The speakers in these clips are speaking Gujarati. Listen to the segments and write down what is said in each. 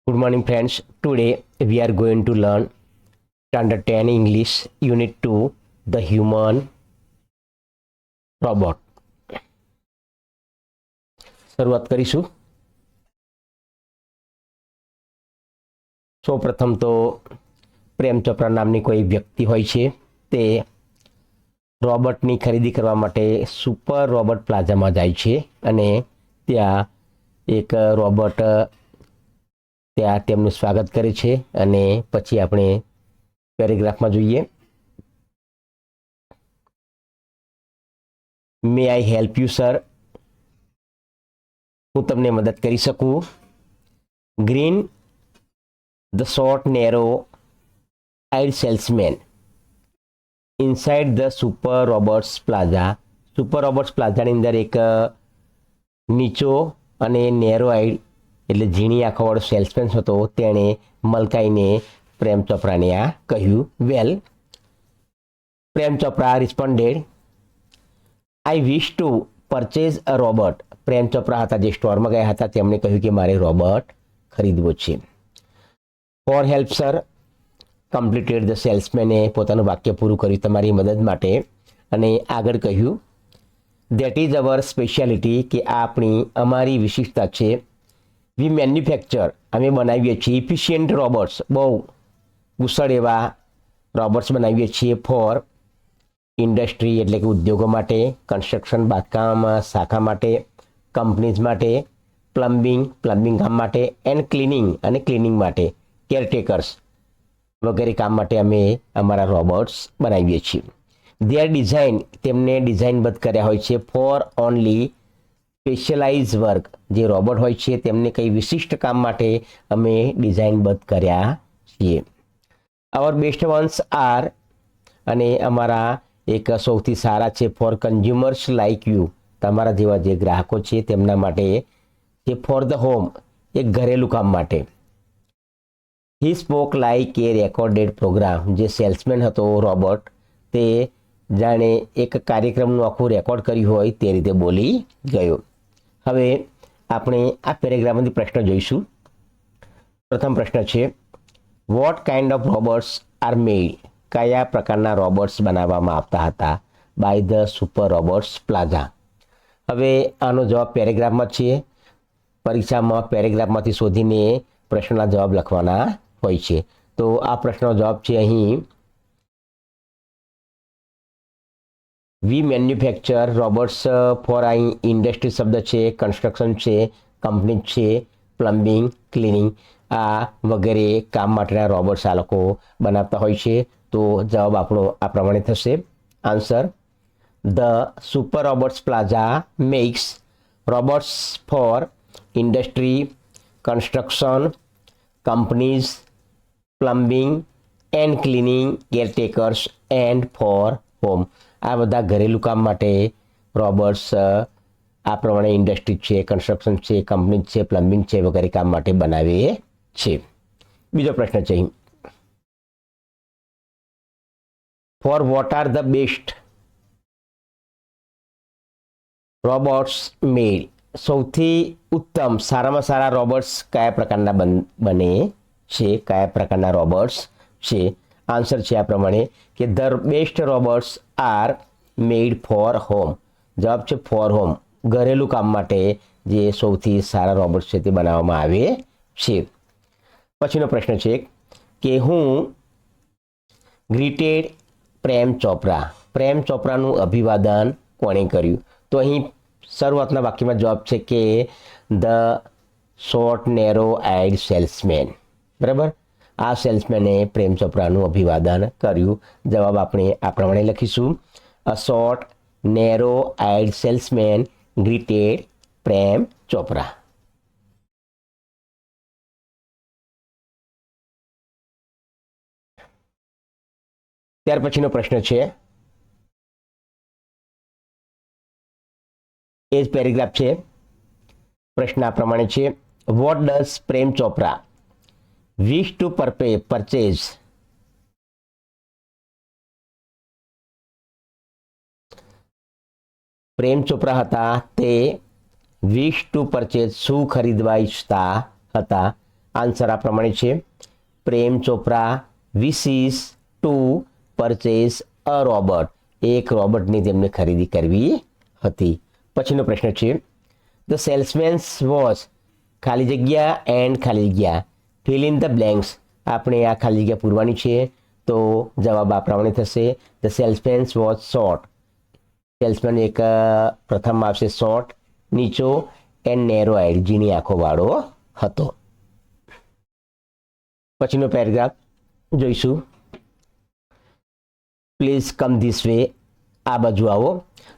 Good morning, friends. Today we are going to learn Standard 10 English, Unit 2, The Human Robot. શરૂઆત કરીશું. સૌપ્રથમ તો પ્રેમ ચોપરા નામની કોઈ વ્યક્તિ હોય છે, તે રોબોટની ખરીદી કરવા માટે સુપર રોબોટ પ્લાઝામાં જાય છે અને ત્યાં એક રોબોટ ત્યાં તેમનું સ્વાગત કરે છે અને પછી આપણે પેરેગ્રાફમાં જોઈએ. May I help you sir? હું તમને મદદ કરી શકું? Green the short narrow eyed salesman inside the super robots plaza. Super robots પ્લાઝાની અંદર એક નીચો અને નેરો આઈડ એટલે ઝીણી આંખોવાળો સેલ્સમેન હતો. તેણે મલકાઈને પ્રેમ ચોપરાને આ કહ્યું. Well, Prem Chopra responded, I wish to purchase a robot. Prem Chopra હતા જે સ્ટોરમાં ગયા હતા, તેમણે કહ્યું કે મારે રોબોટ ખરીદવો છે. For help sir completed the સેલ્સમેને પોતાનું વાક્ય પૂરું કર્યું, તમારી મદદ માટે. અને આગળ કહ્યું ધેટ ઇઝ અવર સ્પેશિયાલિટી, કે આ અમારી વિશિષ્ટતા છે. વી મેન્યુફેક્ચર, અમે બનાવીએ છીએ ઇફિશિયન્ટ રોબોટ્સ, બહુ કુશળ એવા રોબોટ્સ બનાવીએ છીએ. ફોર ઇન્ડસ્ટ્રી એટલે કે ઉદ્યોગો માટે, કન્સ્ટ્રક્શન બાંધકામ શાખા માટે, કંપનીઝ માટે, પ્લમ્બિંગ કામ માટે, એન્ડ ક્લિનિંગ અને ક્લિનિંગ માટે, કેરટેકર્સ વગેરે કામ માટે અમે અમારા રોબોટ્સ બનાવીએ છીએ. ધેર ડિઝાઇન, તેમને ડિઝાઇનબદ્ધ કર્યા હોય છે. ફોર ઓનલી સ્પેશિયલાઇઝ વર્ક, જે રોબોટ હોય છે તેમને કંઈ વિશિષ્ટ કામ માટે અમે ડિઝાઇનબદ્ધ કર્યા છીએ. અવર બેસ્ટ વન્સ આર, અને અમારા એક સૌથી સારા છે. ફોર કન્ઝ્યુમર્સ લાઇક યુ, તમારા જેવા જે ગ્રાહકો છે તેમના માટે છે. ફોર ધ હોમ, એક ઘરેલું કામ માટે. He spoke like a recorded program, જે સેલ્સમેન હતો રોબોટ, તે જાણે એક કાર્યક્રમનું આખું રેકોર્ડ કર્યું હોય તે રીતે બોલી ગયો. હવે આપણે આ પેરેગ્રાફમાંથી પ્રશ્ન જોઈશું. પ્રથમ પ્રશ્ન છે what kind of robots are made, કયા પ્રકારના રોબોટ્સ બનાવવામાં આવતા હતા by the super robots plaza. હવે આનો જવાબ પેરેગ્રાફમાં છે. પરીક્ષામાં પેરેગ્રાફમાંથી શોધીને પ્રશ્નના જવાબ લખવાના હોય છે. તો આ પ્રશ્નનો જવાબ છે અહીં વી મેન્યુફેક્ચર રોબોટ્સ. ફોર અહીં ઇન્ડસ્ટ્રી શબ્દ છે, કન્સ્ટ્રક્શન છે, કંપની છે, પ્લમ્બિંગ, ક્લિનિંગ આ વગેરે કામ માટેના રોબોટ્સ આ લોકો બનાવતા હોય છે. તો જવાબ આપણો આ પ્રમાણે થશે. Answer the super robots plaza makes robots for industry, construction, companies, plumbing and cleaning, caretakers and for home. આ બધા ઘરેલું કામ માટે રોબોટ્સ આ પ્રમાણે ઇન્ડસ્ટ્રી છે, કન્સ્ટ્રક્શન છે, કંપની છે, પ્લમ્બિંગ છે વગેરે કામ માટે બનાવે છે. બીજો પ્રશ્ન છે for what are the best robots made, સૌથી ઉત્તમ સારામાં સારા રોબોટ્સ કયા પ્રકારના બને છે, કયા પ્રકારના રોબોટ્સ છે. આન્સર છે આ પ્રમાણે કે the best robots are made four home. જવાબ છે ફોર હોમ, ઘરેલું કામ માટે જે સૌથી સારા રોબોટ્સ છે તે બનાવવામાં આવે છે. પછીનો પ્રશ્ન છે કે હું ગ્રીટેડ પ્રેમ ચોપરા, પ્રેમ ચોપરાનું અભિવાદન કોણે કર્યું. તો અહીં શરૂઆતના વાક્યમાં જવાબ છે કે the short narrow eyed salesman. બરાબર, આ સેલ્સમેને પ્રેમ ચોપરાનું અભિવાદન કર્યું. જવાબ આપણે આ પ્રમાણે લખીશું a short narrow eyed salesman greeted Prem Chopra. ત્યાર પછીનો પ્રશ્ન છે એ જ પેરેગ્રાફ છે. પ્રશ્ન આ પ્રમાણે છે what does Prem Chopra wish to purchase. Prem Chopra હતા તે વિશ ટુ પરચેઝ શું ખરીદવા ઈચ્છતા હતા. આન્સર આ પ્રમાણે છે. Prem Chopra wishes two purchase અ રોબોટ. એક રોબોટની તેમને ખરીદી કરવી હતી. પછીનો પ્રશ્ન છે ધ સેલ્સમેન્સ વોઝ ખાલી જગ્યા એન્ડ ખાલી જગ્યા ફિલ ઇન ધ બ્લેન્ક્સ. આપણે આ ખાલી જગ્યા પૂરવાની છે તો જવાબ આ પ્રમાણે થશે ધ સેલ્સમેન્સ વોઝ શોર્ટ. સેલ્સમેન એક પ્રથમ આવશે શોર્ટ, નીચો એન્ડ નેરો આઈડ, ઝીણી આંખો વાળો હતો. પછીનો પેરેગ્રાફ જોઈશું. Please come this way. આ બાજુ આવો.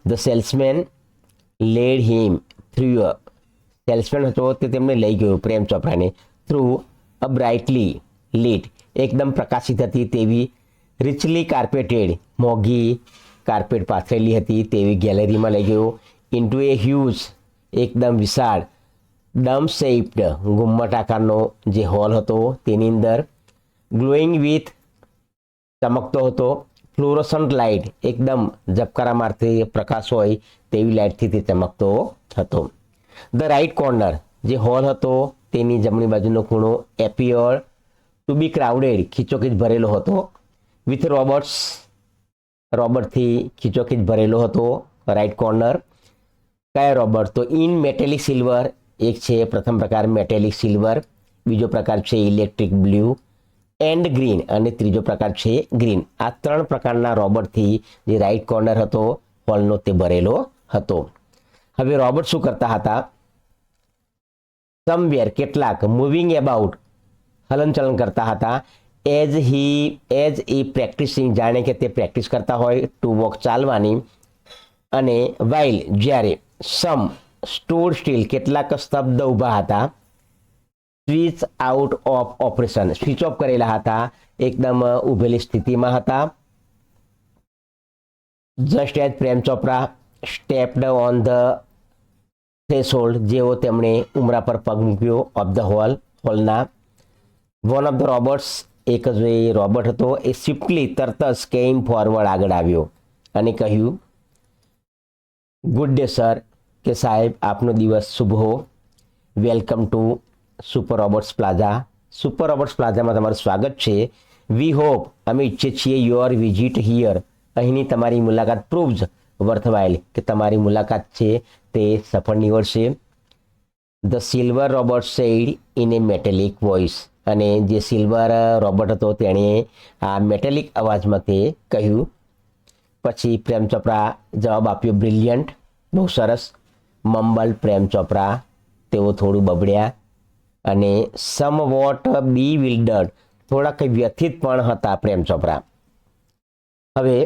The salesman led him through a. Salesman હતો તે તેમને લઈ ગયો પ્રેમ ચોપરાને થ્રુ અ બ્રાઇટલી લીટ, એકદમ પ્રકાશિત હતી તેવી રિચલી કાર્પેટેડ, મોંઘી કાર્પેટ પાથરેલી હતી તેવી ગેલેરીમાં લઈ ગયો. ઇન્ટુ એ હ્યુજ, એકદમ વિશાળ, ડમ શેપ્ડ, ગુમ્મટ આકારનો જે હોલ હતો તેની અંદર ગ્લોઈંગ વિથ, ચમકતો હતો, ફ્લોરોસન્ટ લાઇટ, એકદમ ઝબકારા મારતી પ્રકાશ હોય તેવી લાઇટથી તે ચમકતો હતો. ધ રાઇટ કોર્નર, જે હોલ હતો તેની જમણી બાજુનો ખૂણો એપિયર ટુ બી ક્રાઉડેડ, ખીચોખીચ ભરેલો હતો. વિથ રોબોટ્સ, રોબોટથી ખીચોખીચ ભરેલો હતો રાઇટ કોર્નર. કયા રોબોટ? તો ઇન મેટેલિક સિલ્વર, એક છે પ્રથમ પ્રકાર મેટેલિક સિલ્વર, બીજો પ્રકાર છે ઇલેક્ટ્રિક બ્લુ એન્ડ ગ્રીન, અને ત્રીજો પ્રકાર છે ગ્રીન. આ 3 પ્રકારના રોબોટથી જે રાઇટ કોર્નર હતો હોલનો તે ભરેલો હતો. હવે રોબોટ શું કરતા હતા? સમવેર, કેટલાક, મૂવિંગ એબાઉટ, હલનચલન કરતા હતા. એઝ ઈ પ્રેક્ટિસિંગ, જાણે કે તે પ્રેક્ટિસ કરતા હોય ટુ વોક, ચાલવાની. અને વાઇલ, જ્યારે, સમ સ્ટૂડ સ્ટીલ, કેટલાક સ્તબ્ધ ઊભા હતા. Switch out of operation, switch off કરેલા હતા, એકદમ ઊભેલી સ્થિતિમાં હતા. Just as Prem Chopra stepped on the threshold, જેવો તેમણે ઉમરા પર પગ મૂક્યો ઓફ ધ હોલના. વન ઓફ ધ રોબોટ્સ, એક જ રોબોટ હતો એ સ્વિફ્ટલી, તરત જ કેમ ફોરવર્ડ, આગળ આવ્યો અને કહ્યું ગુડ ડે સર, કે સાહેબ આપનો દિવસ શુભ હો. Welcome to super robots plaza. Super robots પ્લાઝામાં તમારું સ્વાગત છે. વી હોપ, અમે ઈચ્છીએ છીએ યોર વિઝિટ હિયર, અહીંની તમારી મુલાકાત પ્રૂવ્સ વર્થવાઇલ, કે તમારી મુલાકાત છે તે સફળ નીવડશે. The silver robot said in a metallic voice, અને જે સિલ્વર રોબોટ હતો તેણે આ મેટેલિક અવાજમાં તે કહ્યું. પછી પ્રેમ ચોપરા જવાબ આપ્યો બ્રિલિયન્ટ, બહુ સરસ. મમ્બલ પ્રેમ ચોપરા, તેઓ થોડું બબડ્યા. અને સમ વોટ બી વિલ્ડર્ડ, થોડાક વ્યથિત પણ હતા પ્રેમ ચોપરા. હવે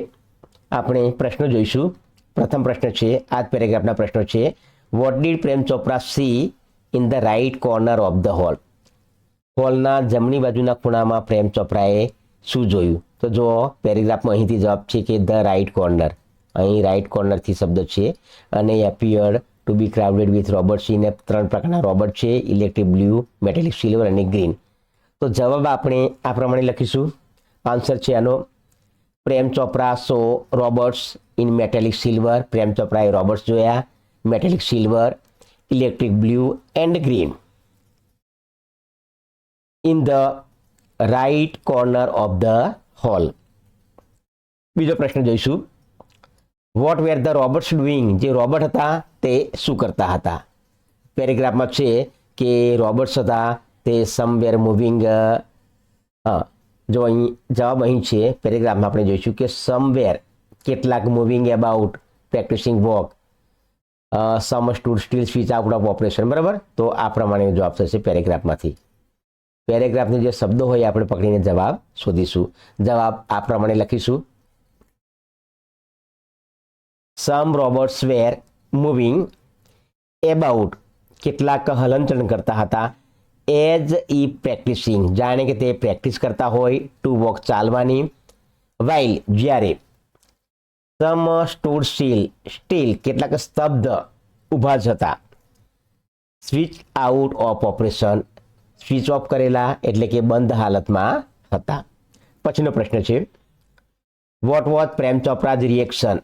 આપણે પ્રશ્નો જોઈશું. પ્રથમ પ્રશ્ન છે, આ જ પેરેગ્રાફના પ્રશ્નો છે. What did Prem Chopra see in the right corner of the hall. હોલના જમણી બાજુના ખૂણામાં પ્રેમ ચોપરાએ શું જોયું? તો જો પેરેગ્રાફમાં અહીંથી જવાબ છે કે ધ રાઇટ કોર્નર, અહીં રાઇટ કોર્નરથી શબ્દ છે. અને appeared to be crowded with robots, એને 3 પ્રકારના રોબોટ છે, ઇલેક્ટ્રિક બ્લુ, મેટેલિક સિલ્વર અને ગ્રીન. તો જવાબ આપણે આ પ્રમાણે લખીશું. આન્સર છે આનો Prem Chopra saw robots in metallic silver. Prem ચોપરાએ રોબોટ્સ જોયા metallic silver, electric blue and green in the right corner of the hall. બીજો પ્રશ્ન જોઈશું. What were the robots doing, જે રોબોટ હતા તે શું કરતા હતા? પેરેગ્રાફમાં છે કે રોબોટ્સ હતા તે સમવેર મૂવિંગ. જો અહીં જવાબ અહીં છે પેરેગ્રાફમાં આપણે જોઈશું કે સમવેર, કેટલાક, moving about, practising walk, some stood still, switch out of operation. બરાબર, તો આ પ્રમાણે જવાબ થશે પેરેગ્રાફમાંથી. પેરેગ્રાફની જે શબ્દો હોય આપણે પકડીને જવાબ શોધીશું. જવાબ આ પ્રમાણે લખીશું. સમ રોબોટ્સ વેર મૂવિંગ એબાઉટ, કેટલાક હલનચલન કરતા હતા. એઝ ઈ પ્રેક્ટિસિંગ, જાણે કે તે પ્રેક્ટિસ કરતા હોય ટુ વોક, ચાલવાની. વાઇલ, જ્યારે. સમ સ્ટૂડ સ્ટીલ, કેટલાક સ્તબ્ધ, ઊભા જ હતા. Switch out of operation, switch off કરેલા એટલે કે બંધ હાલતમાં હતા. પછીનો પ્રશ્ન છે what was Prem Chopra's reaction.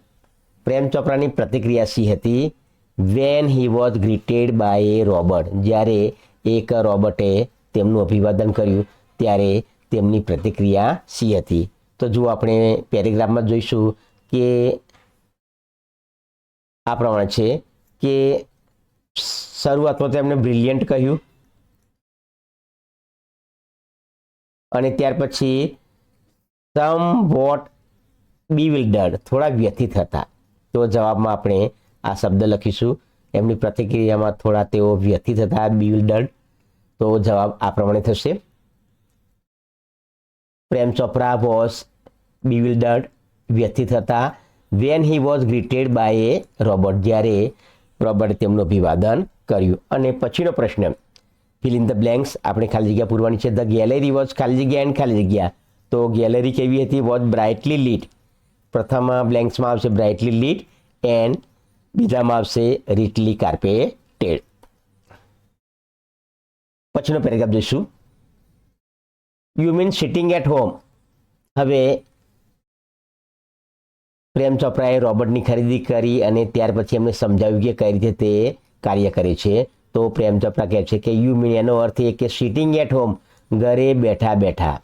Prem ચોપરાની પ્રતિક્રિયા શી હતી? When he was greeted by a robot, જ્યારે એક રોબોટે તેમનું અભિવાદન કર્યું ત્યારે તેમની પ્રતિક્રિયા શી હતી? તો જો આપણે પેરેગ્રાફમાં જોઈશું કે આ પ્રમાણે છે કે શરૂઆતમાં તેમણે બ્રિલિયન્ટ કહ્યું અને ત્યાર પછી સમ વોટ બીવિલ્ડર્ડ, થોડા વ્યથિત હતા. તો જવાબમાં આપણે આ શબ્દ લખીશું. એમની પ્રતિક્રિયામાં થોડા તેઓ વ્યથિત હતા, બીવિલ્ડર્ડ. તો જવાબ આ પ્રમાણે થશે. પ્રેમ ચોપરા વોઝ બીવિલ્ડર્ડ, વ્યથિત હતા. When he was greeted by a robot, જ્યારે રોબર્ટે તેમનું અભિવાદન કર્યું. અને પછીનો પ્રશ્ન, ફિલ ઇન ધ બ્લેન્ક્સ, આપણે ખાલી જગ્યા પૂરવાની છે. ધ ગેલેરી વોઝ ખાલી જગ્યા એન્ડ ખાલી જગ્યા. તો ગેલેરી કેવી હતી? Was brightly lit. પ્રથમ બ્લેન્ક્સમાં આવશે બ્રાઇટલી લીટ એન્ડ બીજામાં આવશે રીટલી કાર્પેટેડ. પછીનો પેરેગ્રાફ જોઈશું. You mean sitting at home. હવે પ્રેમ ચોપરાએ રોબર્ટની ખરીદી કરી અને ત્યાર પછી એમને સમજાવ્યું કે કઈ રીતે તે કાર્ય કરે છે. તો પ્રેમ ચોપરા કહે છે કે યુ મીન, એનો અર્થ એ કે સિટિંગ એટ હોમ, ઘરે બેઠા બેઠા.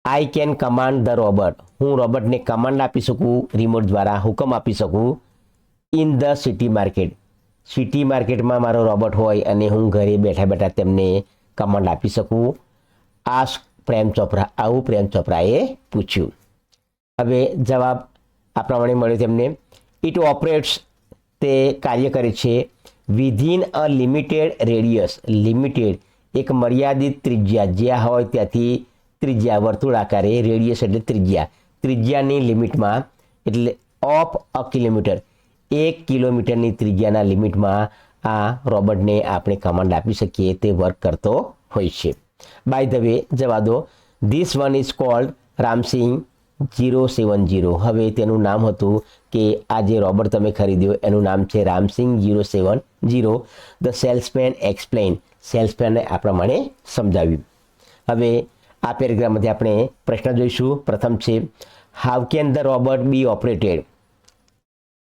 I can command the robot, હું રોબર્ટને કમાન્ડ આપી શકું, રિમોટ દ્વારા હુકમ આપી શકું. In the city market, city માર્કેટમાં મારો રોબોટ હોય અને હું ઘરે બેઠા બેઠા તેમને કમાન્ડ આપી શકું. આસ્ક પ્રેમ ચોપરા, આવું પ્રેમ ચોપરાએ પૂછ્યું. હવે જવાબ આ પ્રમાણે મળ્યો તેમને. ઇટ ઓપરેટ્સ, તે કાર્ય કરે છે. Within a limited radius, limited એક મર્યાદિત ત્રિજ્યા, જ્યાં હોય ત્યાંથી ત્રિજ્યા વર્તુળ આકારે, રેડિયસ એટલે ત્રિજ્યા, ત્રિજ્યાની લિમિટમાં, એટલે ઓફ અ કિલોમીટર, 1 કિલોમીટરની ત્રિજ્યાના લિમિટમાં આ રોબોટને આપણે કમાન્ડ આપી શકીએ, તે વર્ક કરતો હોય છે. બાય ધ વે, જવા દો, this one is called Ram Singh 070. હવે તેનું નામ હતું કે આ જે રોબોટ તમે ખરીદ્યો એનું નામ છે રામસિંગ 070. ધ સેલ્સમેન એક્સપ્લેન, સેલ્સમેને આ પ્રમાણે સમજાવ્યું. હવે આ પેરેગ્રાફમાંથી આપણે પ્રશ્ન જોઈશું. પ્રથમ છે, how can the robot be operated,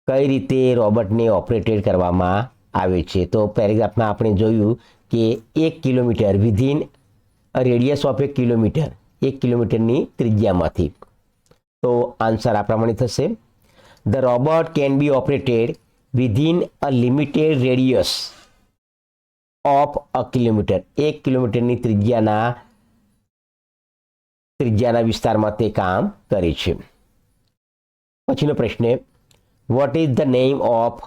કઈ રીતે રોબોટને ઓપરેટેડ કરવામાં આવે છે? તો પેરેગ્રાફમાં આપણે જોયું કે 1 kilometre, within radius of 1 kilometre, 1 કિલોમીટરની ત્રિજ્યામાંથી. તો આન્સર આ પ્રમાણે થશે. The robot can be operated within a limited radius of a kilometre, 1 કિલોમીટરની ત્રિજ્યાના વિસ્તારમાં તે કામ કરે છે. પછીનો પ્રશ્ન, what is the name of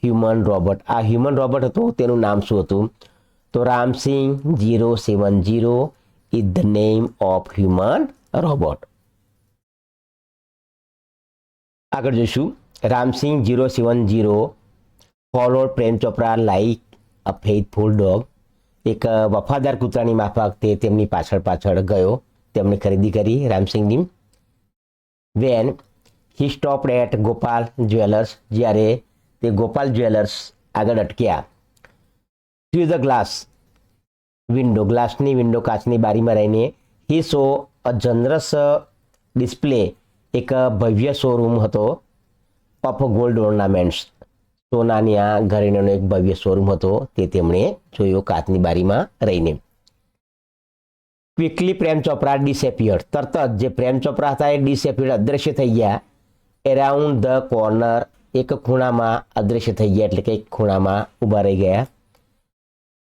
human robot, આ હ્યુમન રોબોટ હતો તેનું નામ શું હતું? તો Ramsingh 070 is the name of human robot. આગળ જોઈશું. Ramsingh 070 followed Prem Chopra like a faithful dog, એક વફાદાર કૂતરાની માફક તે તેમની પાછળ પાછળ ગયો, તેમણે ખરીદી કરી રામસિંગની. When he stopped at Gopal jewellers, જ્યારે તે ગોપાલ જ્વેલર્સ આગળ અટક્યા. થ્રુ ધ ગ્લાસ વિન્ડો, ગ્લાસની વિન્ડો, કાચની બારીમાં રહીને. હી સો અ જનરસ ડિસ્પ્લે, એક ભવ્ય શોરૂમ હતો. ઓફ ગોલ્ડ ઓર્નામેન્ટ્સ, સોનાની આ ઘરેણાંનો એક ભવ્ય શોરૂમ હતો, તે તેમણે જોયો કાચની બારીમાં રહીને. ક્વિકલી પ્રેમ ચોપરા ડિસએપિયર્ડ, તરત જ જે પ્રેમ ચોપરા હતા એ ડિસએપિયર્ડ, અદૃશ્ય થઈ ગયા. એરાઉન્ડ ધ કોર્નર, એક ખૂણામાં અદૃશ્ય થઈ ગયા, એટલે કે એક ખૂણામાં ઊભા રહી ગયા.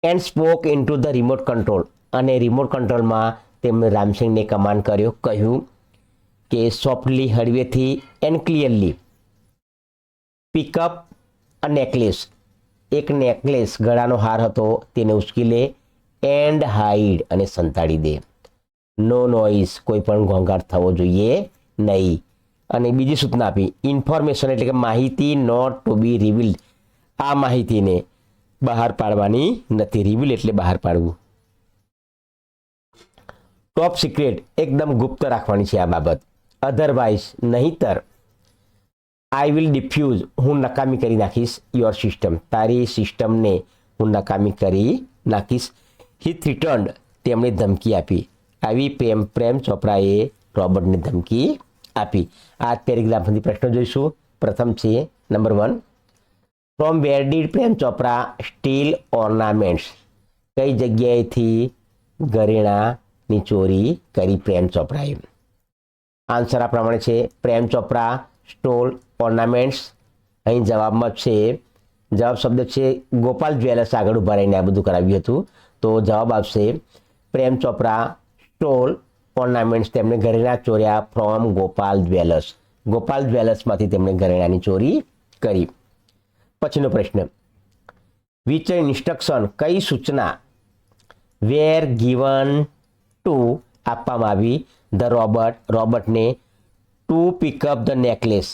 And spoke into the remote control, અને રિમોટ કંટ્રોલમાં તેમણે રામસિંગને કમાન્ડ કર્યો, કહ્યું કે સોફ્ટલી, હળવેથી, and clearly pick up a necklace, એક નેકલેસ ગળાનો હાર હતો તેને ઉચકી લે. એન્ડ હાઈડ, અને સંતાડી દે. નો નોઇઝ, કોઈ પણ ઘોંઘાટ થવો જોઈએ નહીં. અને બીજી સૂચના આપી, ઇન્ફોર્મેશન એટલે કે માહિતી નોટ ટુ બી રિવીલ્ડ, આ માહિતીને બહાર પાડવાની નથી. રિવીલ એટલે બહાર પાડવું. ટોપ સિક્રેટ, એકદમ ગુપ્ત રાખવાની છે આ બાબત. અધરવાઇઝ, નહીતર. આઈ વિલ ડિફ્યુઝ, હું નકામી કરી નાખીશ. યોર સિસ્ટમ, તારી સિસ્ટમને હું નકામી કરી નાખીશ. હી થ્રીટન્ડ, તેમણે ધમકી આપી. આવી પ્રેમ ચોપરાએ રોબર્ટને ધમકી આપી. આ પેરેગ્રાફમાંથી પ્રશ્નો જોઈશું. પ્રથમ છે number 1, from where did Prem Chopra steel ornaments, કઈ જગ્યાએથી ઘરેણાની ચોરી કરી પ્રેમ ચોપરાએ? આન્સર આ પ્રમાણે છે, પ્રેમ ચોપરા સ્ટોલ ઓર્નામેન્ટ્સ. અહીં જવાબમાં છે, જવાબ શબ્દ છે ગોપાલ જ્વેલર્સ આગળ ઉભા રહીને આ બધું કરાવ્યું હતું. તો જવાબ આવશે પ્રેમ ચોપરા સ્ટોલ ઓર્નામેન્ટ્સ. તેમણે ઘરેણા ચોર્યા ફ્રોમ ગોપાલ જ્વેલર્સ. ગોપાલ જ્વેલર્સમાંથી તેમણે ઘરેણાની ચોરી કરી. પછીનો પ્રશ્ન, વિચ ઇન્સ્ટ્રક્શન, કઈ સૂચના વેર ગિવન ટુ આપવામાં આવી ધ રોબર્ટને ટુ પિકઅપ ધ નેકલેસ.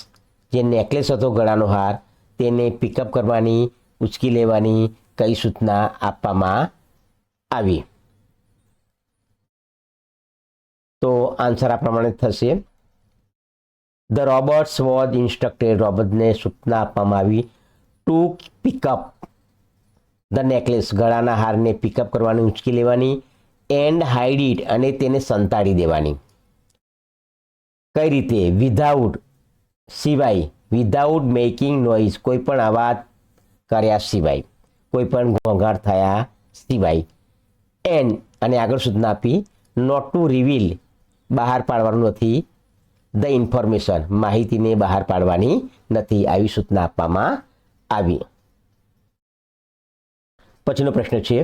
જે નેકલેસ હતો ગળાનો હાર તેને પિકઅપ કરવાની, ઉચકી લેવાની કઈ સૂચના આપવામાં આવી? તો આન્સર આ પ્રમાણે થશે, ધ રોબર્ટ્સ વોઝ ઇન્સ્ટ્રક્ટેડ. રોબર્ટને સૂચના આપવામાં આવી ટુ પિકઅપ ધ નેકલેસ, ગળાના હારને પિકઅપ કરવાની, ઉંચકી લેવાની, એન્ડ હાઇડ ઇટ, અને તેને સંતાડી દેવાની. કઈ રીતે? વિધાઉટ, સિવાય, વિધાઉટ મેકિંગ નોઇઝ, કોઈ પણ અવાજ કર્યા સિવાય, કોઈ પણ ઘોંઘાટ થયા સિવાય, એન્ડ, અને આગળ સૂચના આપી નોટ ટુ રિવીલ, બહાર પાડવાનું નથી, ધ ઇન્ફોર્મેશન, માહિતીને બહાર પાડવાની નથી, આવી સૂચના આપવામાં આવી. પછીનો પ્રશ્ન છે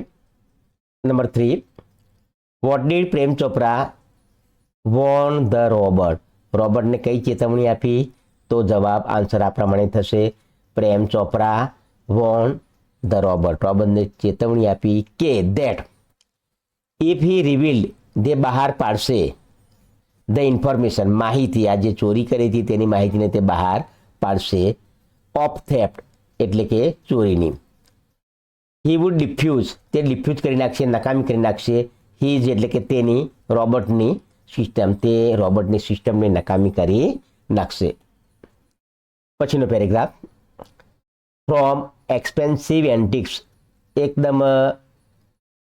number 3, what did Prem Chopra warn the robot. રોબર્ટને કઈ ચેતવણી આપી? તો જવાબ આન્સર આ પ્રમાણે થશે, Prem Chopra warn the robot. રોબર્ટને ચેતવણી આપી કે ધેટ ઇફ હી રિવીલ્ડ, જે બહાર પાડશે, ધ ઇન્ફોર્મેશન, માહિતી, આ જે ચોરી કરી હતી તેની માહિતીને તે બહાર પાડશે, ઓફ થેફ્ટ એટલે કે ચોરીની, હી વુડ ડિફ્યુઝ, તે ડિફ્યુઝ કરી નાખશે, નકામી કરી નાખશે, હીઝ એટલે કે તેની, રોબર્ટની સિસ્ટમ, તે રોબર્ટની સિસ્ટમને નકામી કરી નાખશે. પછીનો પેરેગ્રાફ, ફ્રોમ એક્સપેન્સિવ એન્ટિક્સ, એકદમ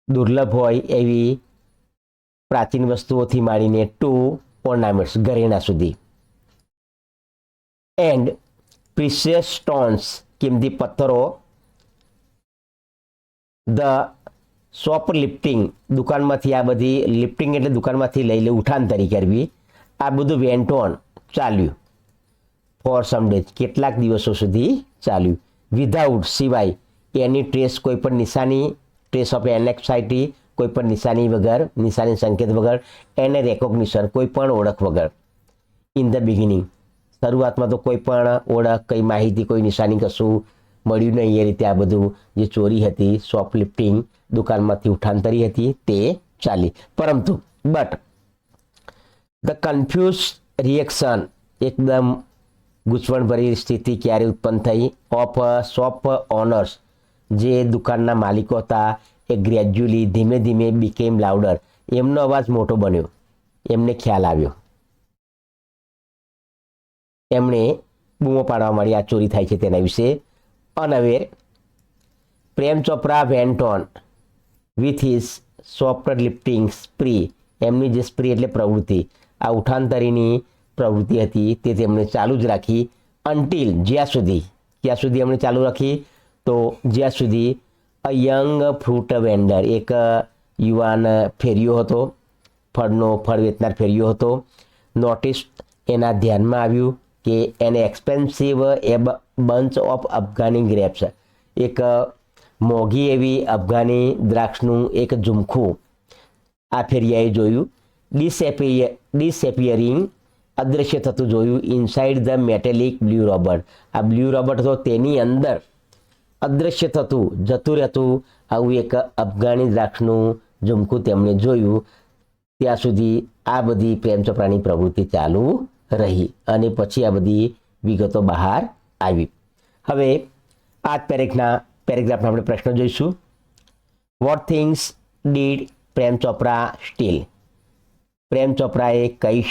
દુર્લભ હોય એવી પ્રાચીન વસ્તુઓથી માંડીને ટુ ઓર્નામેન્ટ્સ, ઘરેણા સુધી, એન્ડ પ્રિશિયસ સ્ટોન્સ, કિંમતી પથ્થરો, ધ શોપ લિફ્ટિંગ, દુકાનમાંથી આ બધી, લિફ્ટિંગ એટલે દુકાનમાંથી લઈ લે, ઉઠાંતરી કરવી, આ બધું વેન્ટ ઓન, ચાલ્યું, ફોર સમ ડેઝ, કેટલાક દિવસો સુધી ચાલ્યું, વિધાઉટ, સિવાય, એની ટ્રેસ, કોઈ પણ નિશાની, ટ્રેસ ઓફ એનેક્સાઇટી, કોઈ પણ નિશાની વગર, નિશાની સંકેત વગર, એને રેકોગ્નિશન, કોઈ પણ ઓળખ વગર, ઇન ધ બિગિનિંગ, શરૂઆતમાં તો કોઈ પણ ઓળખ, કઈ માહિતી, કોઈ નિશાની કશું મળ્યું નહીં. એ રીતે આ બધું જે ચોરી હતી, શોપ લિફ્ટિંગ, દુકાનમાંથી ઉઠાંતરી હતી, તે ચાલી. પરંતુ બટ ધ કન્ફ્યુઝ રિએક્શન, એકદમ ગૂંચવણભરી સ્થિતિ ક્યારે ઉત્પન્ન થઈ? ઓફ શોપ ઓનર્સ, જે દુકાનના માલિકો હતા, એ ગ્રેજ્યુઅલી, ધીમે ધીમે, બીકેમ લાઉડર, એમનો અવાજ મોટો બન્યો, એમને ખ્યાલ આવ્યો, એમણે બૂમો પાડવા માંડી આ ચોરી થાય છે તેના વિશે. Unaware, Prem Chopra went on with his shop lifting spree, એમની જે સ્પ્રી એટલે પ્રવૃત્તિ, આ ઉઠાંતરીની પ્રવૃત્તિ હતી તે તેમણે ચાલુ જ રાખી, અન્ટિલ, જ્યાં સુધી, ક્યાં સુધી એમણે ચાલુ રાખી? તો જ્યાં સુધી અ યંગ ફ્રૂટ વેન્ડર, એક યુવાન ફેરિયો હતો, ફળ વેચનાર ફેરિયો હતો, નોટિસ, એના ધ્યાનમાં આવ્યું કે એને expensive a bunch of Afghani grapes, એક મોંઘી એવી અફઘાની દ્રાક્ષનું એક ઝુમખું આ ફેરિયાએ જોયું, ડિસએપિયરિંગ, અદૃશ્ય થતું જોયું, ઇનસાઇડ ધ મેટેલિક બ્લુ રોબર્ટ, આ બ્લુ રોબર્ટ હતો તેની અંદર અદૃશ્ય થતું, જતું રહેતું આવું એક અફઘાની દ્રાક્ષનું ઝુમખું તેમણે જોયું. ત્યાં સુધી આ બધી પ્રેમ ચોપરાની પ્રવૃત્તિ ચાલુ રહી અને પછી આ બધી વિગતો બહાર આવી. હવે આ પેરેગ્રાફના આપણે પ્રશ્ન જોઈશું. What things did Prem Chopra steal? Prem ચોપરાએ કઈ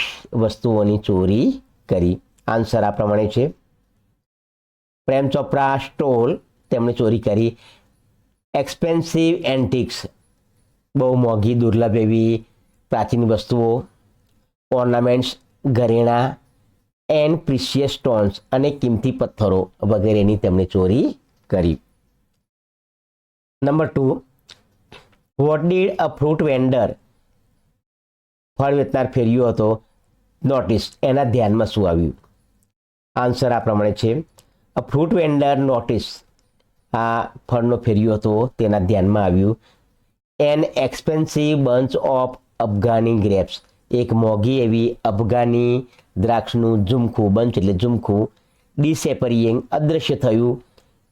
વસ્તુઓની ચોરી કરી? આન્સર આ પ્રમાણે છે, પ્રેમ ચોપરા સ્ટોલ, તેમણે ચોરી કરી એક્સપેન્સિવ એન્ટિક્સ, બહુ મોંઘી દુર્લભ એવી પ્રાચીન વસ્તુઓ, ઓર્નામેન્ટ્સ, ઘરેણા, એન્ડ પ્રિશિયસ સ્ટોન્સ, અને કિંમતી પથ્થરો વગેરેની તેમણે ચોરી કરી. Number 2, what did a fruit vendor, ફળ વેચનાર ફેર્યો હતો, નોટિસ, એના ધ્યાનમાં શું આવ્યું? આન્સર આ પ્રમાણે છે. અ ફ્રૂટ વેન્ડર નોટિસ, આ ફળનો ફેર્યો હતો તેના ધ્યાનમાં આવ્યું an expensive bunch of Afghani grapes, એક મોંઘી એવી અફઘાની દ્રાક્ષનું ઝુમખું, બંચ એટલે ઝુમખું, ડિસેપરિંગ અદૃશ્ય થયું,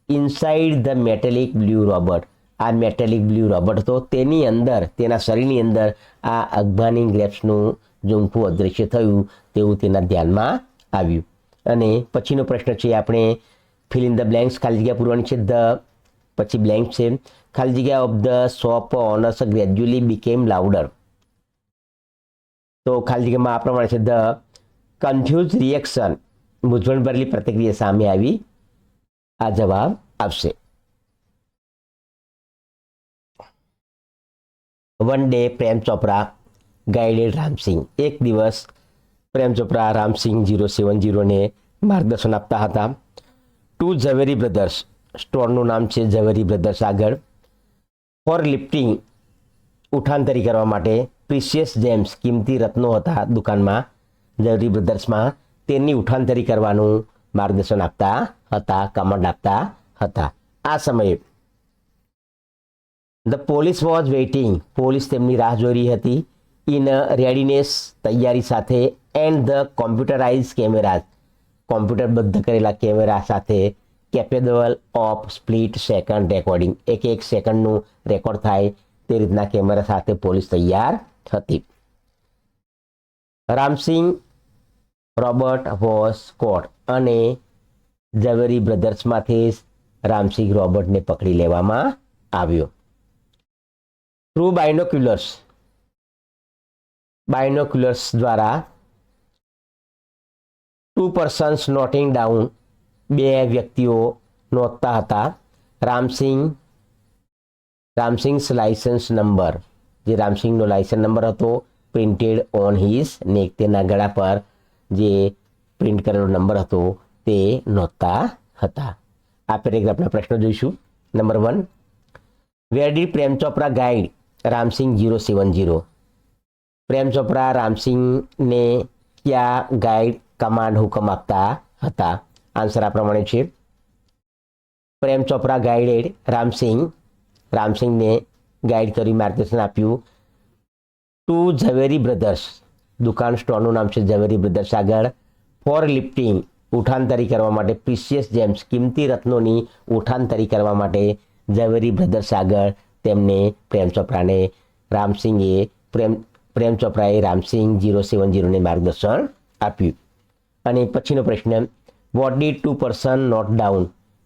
ઇનસાઇડ ધ મેટેલિક બ્લુ રોબર્ટ, આ મેટેલિક બ્લુ રોબર્ટ હતો તેની અંદર, તેના શરીરની અંદર આ અફઘાની ગ્રેપ્સનું ઝુમખું અદૃશ્ય થયું તેવું તેના ધ્યાનમાં આવ્યું. અને પછીનો પ્રશ્ન છે આપણે ફિલ ઇન ધ બ્લેન્ક્સ, ખાલી જગ્યા પૂરવાની છે. ધ પછી બ્લેન્ક છે, ખાલી જગ્યા of the shop owners gradually became louder. તો ખાલી જગ્યામાં આ પ્રમાણે છે ધ કન્ફ્યુઝ રિએક્શન, મૂંઝવણ ભરેલી પ્રતિક્રિયા સામે આવી. આ જવાબ આવશે. One day Prem Chopra guided Ramsinh, એક દિવસ પ્રેમ ચોપરા રામસિંહ 070ને માર્ગદર્શન આપતા હતા. ટુ ઝવેરી બ્રધર્સ, સ્ટોરનું નામ છે ઝવેરી બ્રધર્સ આગળ. ફોર લિફ્ટિંગ, ઉઠાંતરી કરવા માટે. પ્રિશિયસ જેમ્સ, કિંમતી રત્નો હતા દુકાનમાં ઝવેરી બ્રધર્સમાં, તેની ઉઠાંતરી કરવાનું માર્ગદર્શન આપતા હતા, કમાન્ડ આપતા હતા. આ સમયે the police was waiting, police તેમની રાહ જોઈ રહી હતી. ઇન રેડીનેસ, તૈયારી સાથે. એન્ડ ધ કોમ્પ્યુટરાઇઝ કેમેરાઝ, કોમ્પ્યુટરબદ્ધ કરેલા કેમેરા સાથે. Capable of split second recording, એક એક સેકન્ડનું રેકોર્ડ થાય તે રીતના કેમેરા સાથે પોલીસ તૈયાર હતી. રામસિંહ રોબર્ટ વોઝ કોટ, અને ઝવેરી બ્રધર્સમાંથી રામસિંહ રોબર્ટને પકડી લેવામાં આવ્યો. થ્રુ બાયનોક્યુલર્સ, બાયનોક્યુલર્સ દ્વારા. ટુ પર્સન્સ નોટિંગ ડાઉન, બે વ્યક્તિઓ નોંધતા હતા. રામસિંગ્સ લાયસન્સ નંબર, જે રામસિંહનો લાયસન્સ નંબર હતો પ્રિન્ટેડ ઓન હિઝ નેક, તેના ગળા પર જે પ્રિન્ટ કરેલો નંબર હતો તે નોંધતા હતા. આ પેરેગ્રાફના પ્રશ્નો જોઈશું. Number 1, where did Prem Chopra guide Ramsingh 070, Prem Chopra રામસિંહને ક્યાં ગાઈડ કમાન્ડ હુકમ આપતા હતા? આન્સર આ પ્રમાણે છે. પ્રેમ ચોપરા ગાઈડેડ રામસિંહને ગાઈડ કરી માર્ગદર્શન આપ્યું. ટુ ઝવેરી બ્રધર્સ, દુકાન સ્ટોરનું નામ છે ઝવેરી બ્રધર્સ આગળ. ફોર લિફ્ટિંગ, ઉઠાંતરી કરવા માટે. પ્રિશિયસ જેમ્સ, કિંમતી રત્નોની ઉઠાંતરી કરવા માટે ઝવેરી બ્રધર્સ આગળ તેમને પ્રેમ ચોપરાને પ્રેમ ચોપરાએ રામસિંહ 070ને માર્ગદર્શન આપ્યું. અને પછીનો પ્રશ્ન, what did two person note down,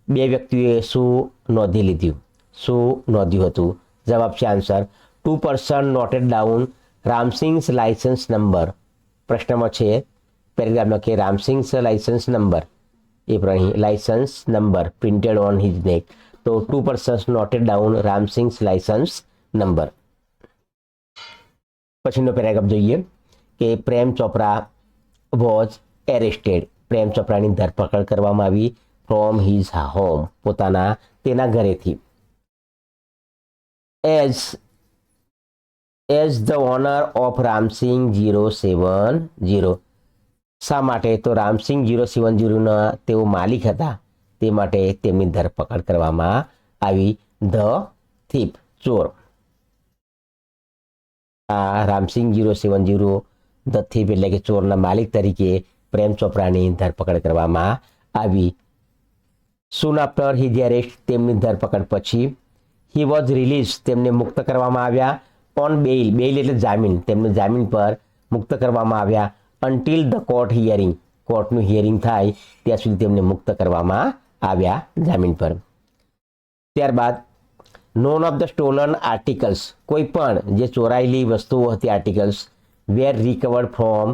બે વ્યક્તિઓએ શું નોંધી લીધું, શું નોંધ્યું હતું? જવાબ છે answer, two person noted down Ramsingh's licence number. પ્રશ્નમાં છે પેરેગ્રાફમાં કે રામસિંગ્સ લાયસન્સ નંબર, એ પ્રમાણે licence number printed on his neck. તો two persons noted down Ramsingh's licence number. પછીનો પેરેગ્રાફ જોઈએ કે પ્રેમ ચોપરા વોઝ એરેસ્ટેડ, પ્રેમ ચોપરાની ધરપકડ કરવામાં આવી. ફ્રોમ હિઝ હોમ, તેના ઘરેથી. As the owner of Ramsingh 070, શા માટે? તો રામસિંહ 070ના તેઓ માલિક હતા, તે માટે તેમની ધરપકડ કરવામાં આવી. ધ થીપ, ચોર. આ રામસિંહ 070 ધ થીપ એટલે કે ચોરના માલિક તરીકે પ્રેમ ચોપરાની ધરપકડ કરવામાં આવી. સૂન આફ્ટર હિઝ એરેસ્ટ, તેમની ધરપકડ પછી. હી વોઝ રિલીઝ, તેમને મુક્ત કરવામાં આવ્યા. ઓન બેઇલ, બેઇલ એટલે જામીન, તેમને જામીન પર મુક્ત કરવામાં આવ્યા. અન્ટિલ ધ કોર્ટ હિયરિંગ, કોર્ટનું હિયરિંગ થાય ત્યાં સુધી તેમને મુક્ત કરવામાં આવ્યા જામીન પર. ત્યારબાદ none of the stolen articles, કોઈ પણ જે ચોરાયેલી વસ્તુઓ હતી articles, were recovered from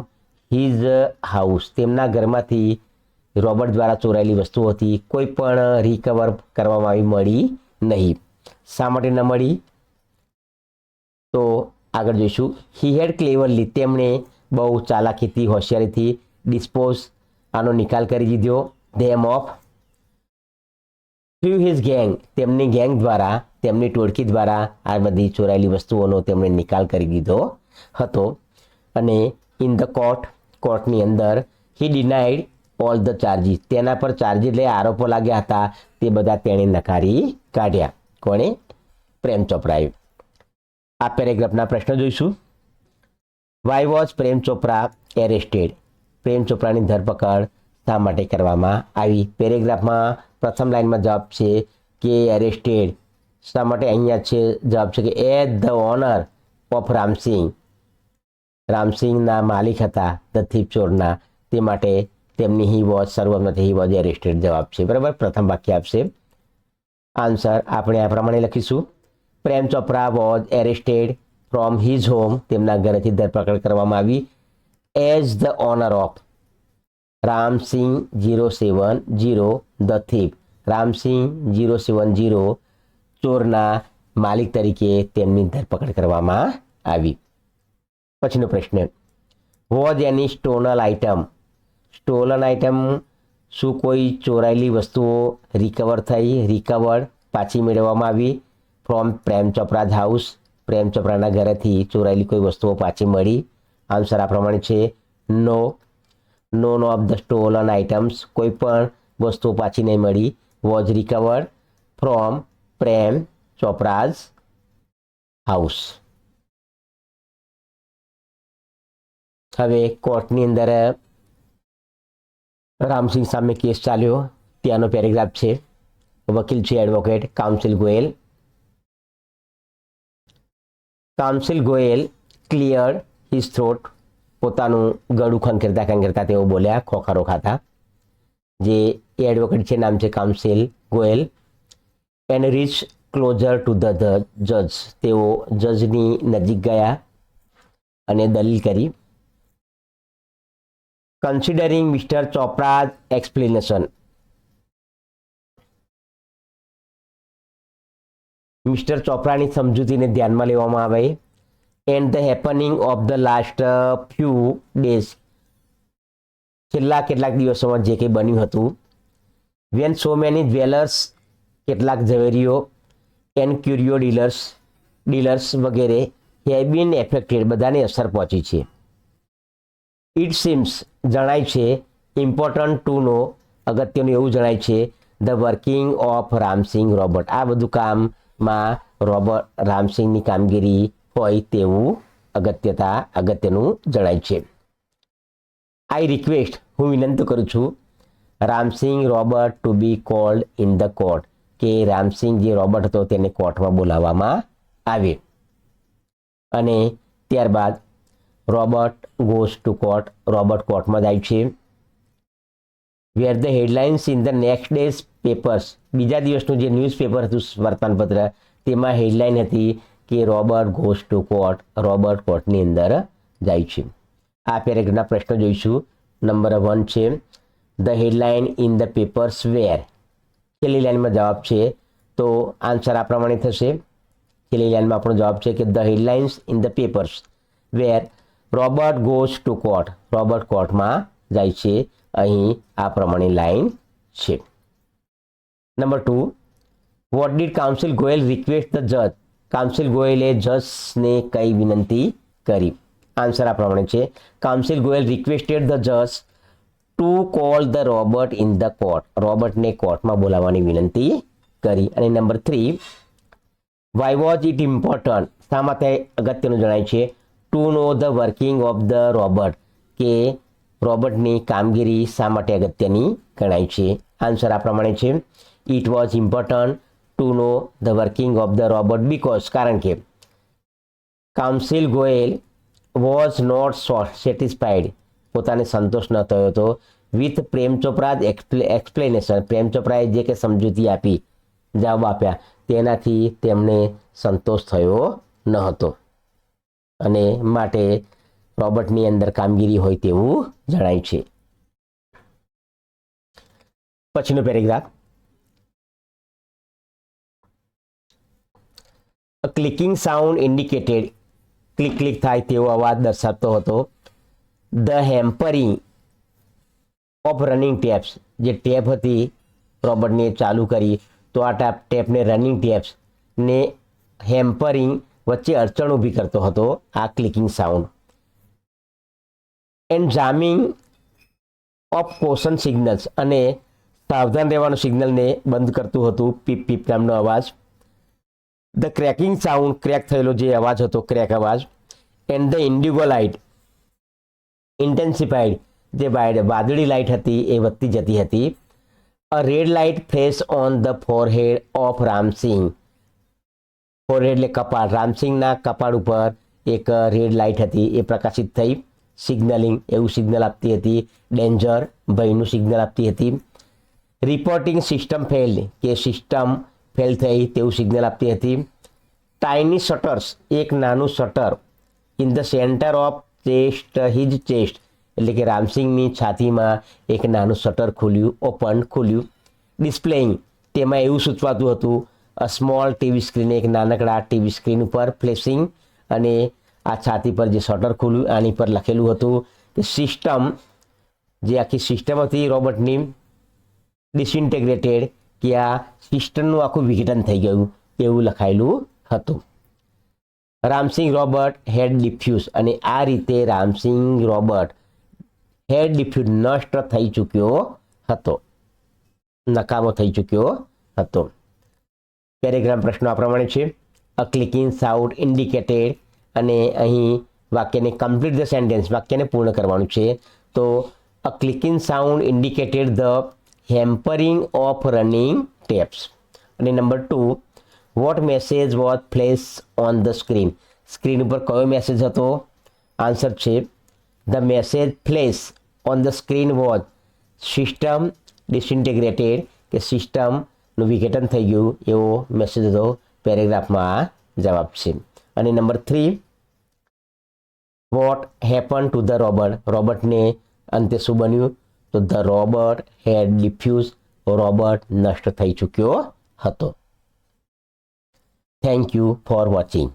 his house, તેમના ઘરમાંથી રોબર્ટ દ્વારા ચોરાયેલી વસ્તુઓ હતી કોઈ પણ રિકવર કરવામાં આવી મળી નહીં. શા માટે ન મળી? તો આગળ જોઈશું. હી હેડ ક્લેવરલી, તેમણે બહુ ચાલાકીથી, હોશિયારીથી ડિસ્પોઝ, આનો નિકાલ કરી દીધો. ધેમ ઓફ થ્રુ હિઝ ગેંગ, તેમની ગેંગ દ્વારા તેમની ટોળકી દ્વારા આ બધી ચોરાયેલી વસ્તુઓનો તેમણે નિકાલ કરી દીધો હતો. અને ઇન ધ કોર્ટની અંદર હી ડિનાઇડ ઓલ ધ ચાર્જીસ, તેના પર ચાર્જીસ એટલે આરોપો લાગ્યા હતા તે બધા તેણે નકારી કાઢ્યા. કોણે? પ્રેમ ચોપરાએ. આ પેરેગ્રાફના પ્રશ્ન જોઈશું. Why was Prem Chopra arrested? Prem ચોપરાની ધરપકડ શા માટે કરવામાં આવી? પેરેગ્રાફમાં પ્રથમ લાઇનમાં જવાબ છે કે એરેસ્ટેડ શા માટે, અહીંયા છે જવાબ છે કે as the owner of Ramsingh, રામસિંહના માલિક હતા ધ થીફ ચોરના, તે માટે તેમની હી વોઝ શરૂઆતમાંથી હી વોઝ એરેસ્ટેડ જવાબ છે. બરાબર, પ્રથમ વાક્ય આપશે. આન્સર આપણે આ પ્રમાણે લખીશું. Prem Chopra was arrested from his home, તેમના ઘરેથી ધરપકડ કરવામાં આવી. As the owner of Ramsingh 070 the thief, Ramsingh 070 ચોરના માલિક તરીકે તેમની ધરપકડ કરવામાં આવી. પછીનો પ્રશ્ન, was any stolen item? Stolen item શું કોઈ ચોરાયેલી વસ્તુઓ રિકવર્ડ પાછી મેળવવામાં આવી ફ્રોમ પ્રેમ ચોપરાઝ હાઉસ, પ્રેમ ચોપરાના ઘરેથી ચોરાયેલી કોઈ વસ્તુઓ પાછી મળી? આન્સર આ પ્રમાણે છે no. None of the stolen items, કોઈ પણ વસ્તુઓ પાછી નહીં મળી. Was recovered from Prem Chopra's house. હવે કોર્ટની અંદર રામસિંહ સામે કેસ ચાલ્યો, ત્યાંનો પેરેગ્રાફ છે. વકીલ છે advocate counsel Goyal. Counsel Goyal cleared his throat, પોતાનું ગળું ખંખેરતા તેઓ બોલ્યા, ખોખારો ખાતા. જે એડવોકેટ છે નામ છે counsel Goyal. And reach closer to the જજ, તેઓ જજની નજીક ગયા અને દલીલ કરી. Considering Mr Chopra's explanation, Mr ચોપરાની સમજૂતીને ધ્યાનમાં લેવામાં આવે. And the happening of the last few days, છેલ્લા કેટલાક દિવસોમાં જે કંઈ બન્યું હતું. વેન સો મેની જ્વેલર્સ, કેટલાક ઝવેરીઓ, એન્ડ ક્યુરિયો ડીલર્સ વગેરે હેવ બીન એફેક્ટેડ, બધાને અસર પહોંચી છે. ઇટ સીમ્સ, જણાય છે. ઇમ્પોર્ટન્ટ ટુ નો, અગત્યનું એવું જણાય છે. The working of Ramsingh robot, આ બધું કામમાં રામસિંહની કામગીરી હોય તેવું અગત્યનું જણાય છે. આઈ રિક્વેસ્ટ, હું વિનંતી કરું છું. Ramsingh robot to be called in the court, કે રામસિંહ જે રોબર્ટ હતો તેને કોર્ટમાં બોલાવવામાં આવે. અને ત્યારબાદ robot goes to court, robot કોર્ટમાં જાય છે. Were the headlines in the next day's papers, બીજા દિવસનું જે ન્યૂઝપેપર હતું વર્તમાનપત્ર, તેમાં હેડલાઇન હતી કે robot goes to court, robot કોર્ટની અંદર જાય છે. આ પેરેગ્રાફના પ્રશ્ન જોઈશું. નંબર 1 છે the headline in the papers were, છેલ્લી લાઇનમાં જવાબ છે, તો આન્સર આ પ્રમાણે થશે. છેલ્લી લાઇનમાં આપણો જવાબ છે કે the headlines in the papers were robot goes to court, robot કોર્ટમાં જાય છે. અહીં આ પ્રમાણે લાઇન છે. Number 2, what did counsel Goyal request the જજ, કાઉન્સિલ ગોયલે જજને કઈ વિનંતી કરી? આન્સર આ પ્રમાણે છે. કાઉન્સિલ ગોયલ રિક્વેસ્ટેડ ધ જજ to call the robot in the court, રોબર્ટને કોર્ટમાં બોલાવવાની વિનંતી કરી. અને number 3, why was it important, શા માટે અગત્યનું જણાય છે? To know the working of the robot, કે રોબર્ટની કામગીરી શા માટે અગત્યની ગણાય છે? આન્સર આ પ્રમાણે છે. It was important to know the working of the robot because, કારણ કે counsel Goyal was not satisfied, પોતાને સંતોષ ન થયો હતો. વિથ પ્રેમ ચોપરાઝ એક્સપ્લેનેશન, પ્રેમ ચોપરાએ જે કે સમજૂતી આપી, જવાબ આપ્યા, તેનાથી તેમને સંતોષ થયો ન હતો. અને માટે રોબર્ટની અંદર કામગીરી હોય તેવું જણાય છે. પછીનો paragraph, a clicking sound indicated, click click થાય તેવો અવાજ દર્શાવતો હતો. The hampering of running tapes, જે ટેપ હતી રોબર્ટને ચાલુ કરી, તો આ ટેપને રનિંગ ટેપ્સ ને હેમ્પરિંગ વચ્ચે અડચણ ઊભી કરતો હતો આ clicking sound. And jamming of caution signals અને સાવધાન રહેવાનું સિગ્નલને બંધ કરતું હતું પીપ પીપ નામનો અવાજ. ધ ક્રેકિંગ સાઉન્ડ ક્રેક થયેલો જે અવાજ હતો ક્રેક અવાજ. And the indigo light intensified જે વાદળી લાઇટ હતી એ વધતી જતી હતી. A red light flash on the forehead of Ramsingh. Forehead એટલે કપાળ, રામસિંગના કપાળ ઉપર એક રેડ લાઇટ હતી એ પ્રકાશિત થઈ. સિગ્નલિંગ એવું સિગ્નલ આપતી હતી. ડેન્જર ભયનું સિગ્નલ આપતી હતી. રિપોર્ટિંગ સિસ્ટમ ફેલ કે સિસ્ટમ ફેલ થઈ તેવું સિગ્નલ આપતી હતી. ટાઇની શટર્સ એક નાનું shutter in the centre of chest his chest એટલે કે રામસિંગની છાતીમાં એક નાનું શટર ખુલ્યું. ડિસ્પ્લેઇંગ તેમાં એવું સૂચવાતું હતું અ સ્મોલ ટીવી સ્ક્રીન એક નાનકડા ટીવી સ્ક્રીન ઉપર ફ્લેશિંગ અને આ છાતી પર જે શટર ખુલ્યું આની પર લખેલું હતું કે સિસ્ટમ જે આખી સિસ્ટમ હતી રોબોટની ડિસઇન્ટેગ્રેટેડ કે આ સિસ્ટમનું આખું વિઘટન થઈ ગયું એવું લખાયેલું હતું. રામસિંગ રોબોટ હેડ ડિફ્યુઝ અને આ રીતે રામસિંગ રોબોટ હેડ ડિફ્યુઝ નષ્ટ થઈ ચૂક્યો હતો, નકામો થઈ ચૂક્યો હતો. પેરેગ્રાફ પ્રશ્નો આ પ્રમાણે છે. અ ક્લિકિંગ સાઉન્ડ ઇન્ડિકેટેડ અને અહીં વાક્યને કમ્પ્લીટ ધ સેન્ટેન્સ વાક્યને પૂર્ણ કરવાનું છે. તો a clicking sound indicated the hampering of running tapes. અને number 2 what message was flash on the screen. Screen ઉપર કયો મેસેજ હતો? આન્સર છે the message flash on the screen was system disintegrated કે સિસ્ટમનું વિઘટન થઈ ગયું એવો મેસેજ હતો. પેરેગ્રાફમાં જવાબ છે. અને number 3 what happen to the robot. રોબોટને અંતે શું બન્યું? તો the robot had diffuse. Robot નષ્ટ થઈ ચૂક્યો હતો. Thank you for watching.